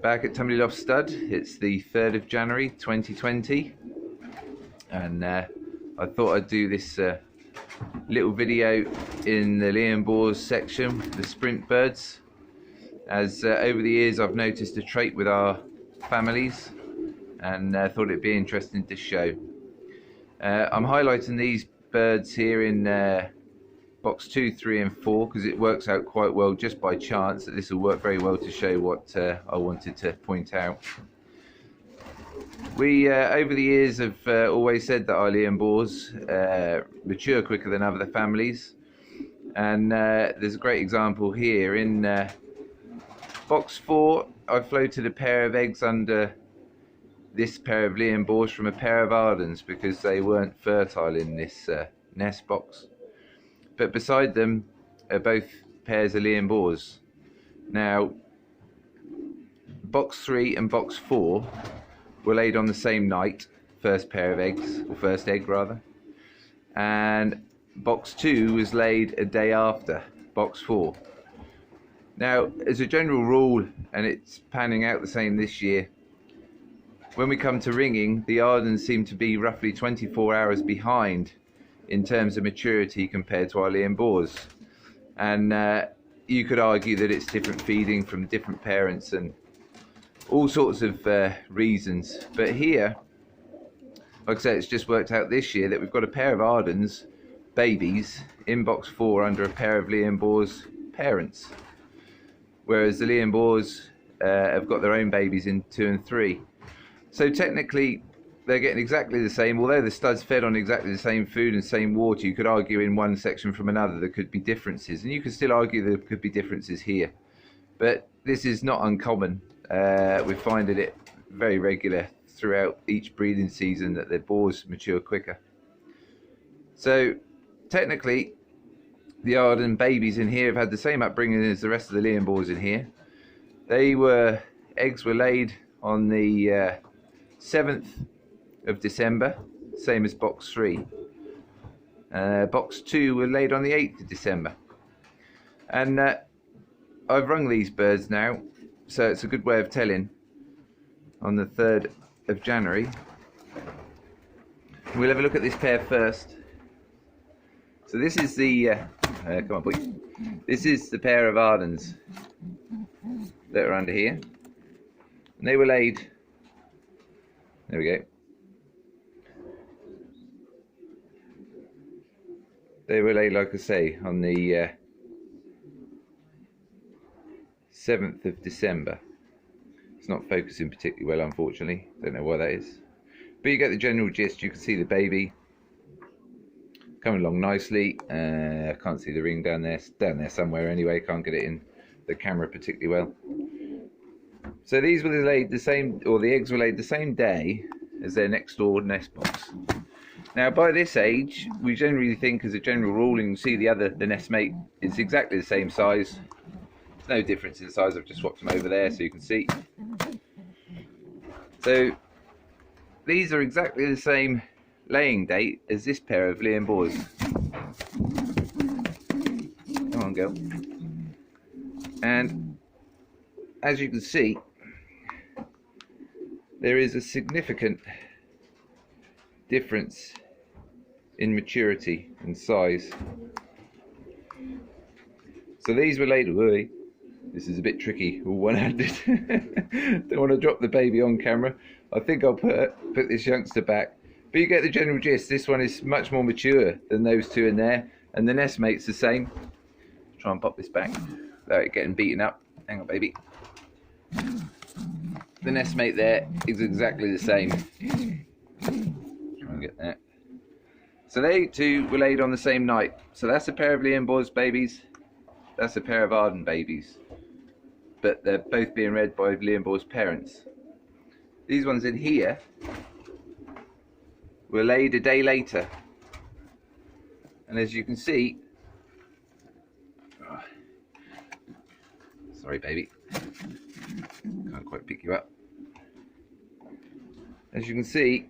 Back at Tumley Loft Stud. It's the 3rd of January 2020, and I thought I'd do this little video in the Lien Boers section, the sprint birds, as over the years I've noticed a trait with our families, and thought it'd be interesting to show. I'm highlighting these birds here in box 2, 3 and 4 because it works out quite well just by chance that this will work very well to show what I wanted to point out. We over the years have always said that our Lien Boers mature quicker than other families, and there's a great example here in box 4. I floated a pair of eggs under this pair of Lien Boers from a pair of Ardens because they weren't fertile in this nest box. But beside them are both pairs of Lien Boers. Now, box 3 and box 4 were laid on the same night, first pair of eggs, or first egg rather, and box 2 was laid a day after box 4. Now, as a general rule, and it's panning out the same this year, when we come to ringing, the Ardens seem to be roughly 24 hours behind in terms of maturity compared to our Lien Boers, and you could argue that it's different feeding from different parents and all sorts of reasons. But here, like I said, it's just worked out this year that we've got a pair of Ardens babies in box 4 under a pair of Lien Boers parents, whereas the Lien Boers have got their own babies in 2 and 3. So technically they're getting exactly the same, although the stud's fed on exactly the same food and same water. You could argue in one section from another there could be differences, and you could still argue there could be differences here, but this is not uncommon. We're finding it very regular throughout each breeding season that the Boers mature quicker. So technically the Arden babies in here have had the same upbringing as the rest of the Lien Boers in here. Eggs were laid on the 7th of December, same as box 3. Box 2 were laid on the 8th of December. And I've rung these birds now, so it's a good way of telling on the 3rd of January. We'll have a look at this pair first. So this is the, come on boy, this is the pair of Ardens that are under here. And they were laid, there we go. They were laid, like I say, on the 7th of December. It's not focusing particularly well, unfortunately. Don't know why that is. But you get the general gist. You can see the baby coming along nicely. I can't see the ring down there. It's down there somewhere anyway. Can't get it in the camera particularly well. So these were laid the same, or the eggs were laid the same day as their next door nest box. Now, by this age, we generally think, as a general rule, and you see the nest mate is exactly the same size. There's no difference in size. I've just swapped them over there so you can see. So these are exactly the same laying date as this pair of Lien Boers. Come on, girl. And as you can see, there is a significant difference in maturity and size. So these were laid, this is a bit tricky, all one-handed. Don't want to drop the baby on camera. I think I'll put this youngster back, but you get the general gist. This one is much more mature than those two in there, and the nest mate's the same. Try and pop this back without it getting beaten up. Hang on, baby. The nest mate there is exactly the same. Try and get that. So they two were laid on the same night. So that's a pair of Lien Boers babies. That's a pair of Aarden babies. But they're both being reared by Lien Boers parents. These ones in here were laid a day later. And as you can see, sorry baby, can't quite pick you up. As you can see,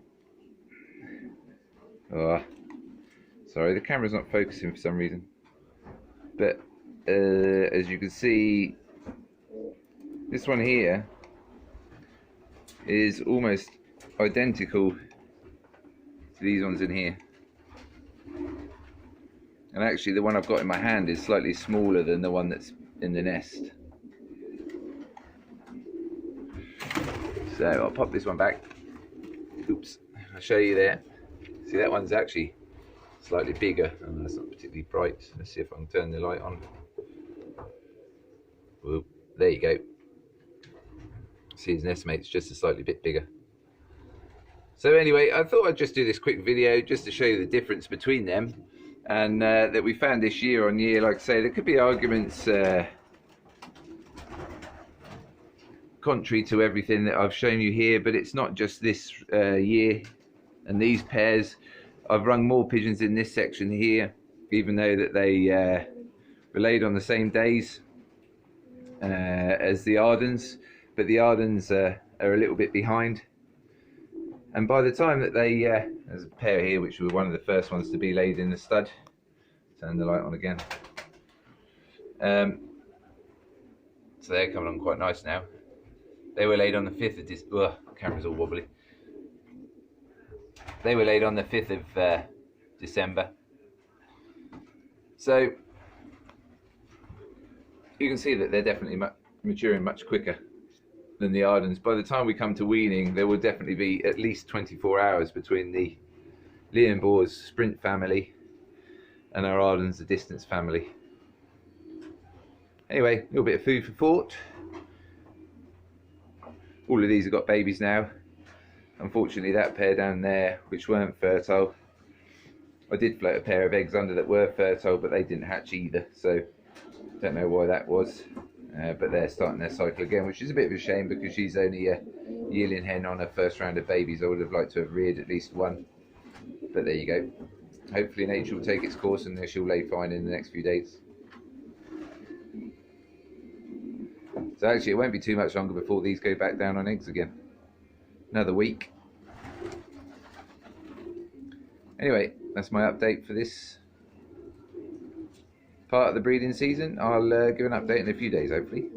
sorry, the camera's not focusing for some reason, but as you can see, this one here is almost identical to these ones in here. And actually the one I've got in my hand is slightly smaller than the one that's in the nest. So I'll pop this one back. Oops, I'll show you there. See, that one's actually slightly bigger, and that's not particularly bright. Let's see if I can turn the light on. Whoop, there you go. See, his nest mate's just a slightly bit bigger. So anyway, I thought I'd just do this quick video just to show you the difference between them, and that we found this year on year. Like I say, there could be arguments contrary to everything that I've shown you here, but it's not just this year and these pairs. I've rung more pigeons in this section here, even though that they were laid on the same days as the Ardens, but the Ardens are a little bit behind. And by the time that they, there's a pair here which were one of the first ones to be laid in the stud. Turn the light on again. So they're coming on quite nice now. They were laid on the 5th of December. Camera's all wobbly. They were laid on the 5th of December. So you can see that they're definitely maturing much quicker than the Ardens. By the time we come to weaning, there will definitely be at least 24 hours between the Lien Boers sprint family and our Ardens, the distance family. Anyway, a little bit of food for thought. All of these have got babies now. Unfortunately, that pair down there, which weren't fertile, I did float a pair of eggs under that were fertile, but they didn't hatch either, so don't know why that was. But they're starting their cycle again, which is a bit of a shame because she's only a yearling hen on her first round of babies. I would have liked to have reared at least one, but there you go. Hopefully nature will take its course and she'll lay fine in the next few days. So actually it won't be too much longer before these go back down on eggs again. Another week. Anyway, that's my update for this part of the breeding season. I'll give an update in a few days, hopefully.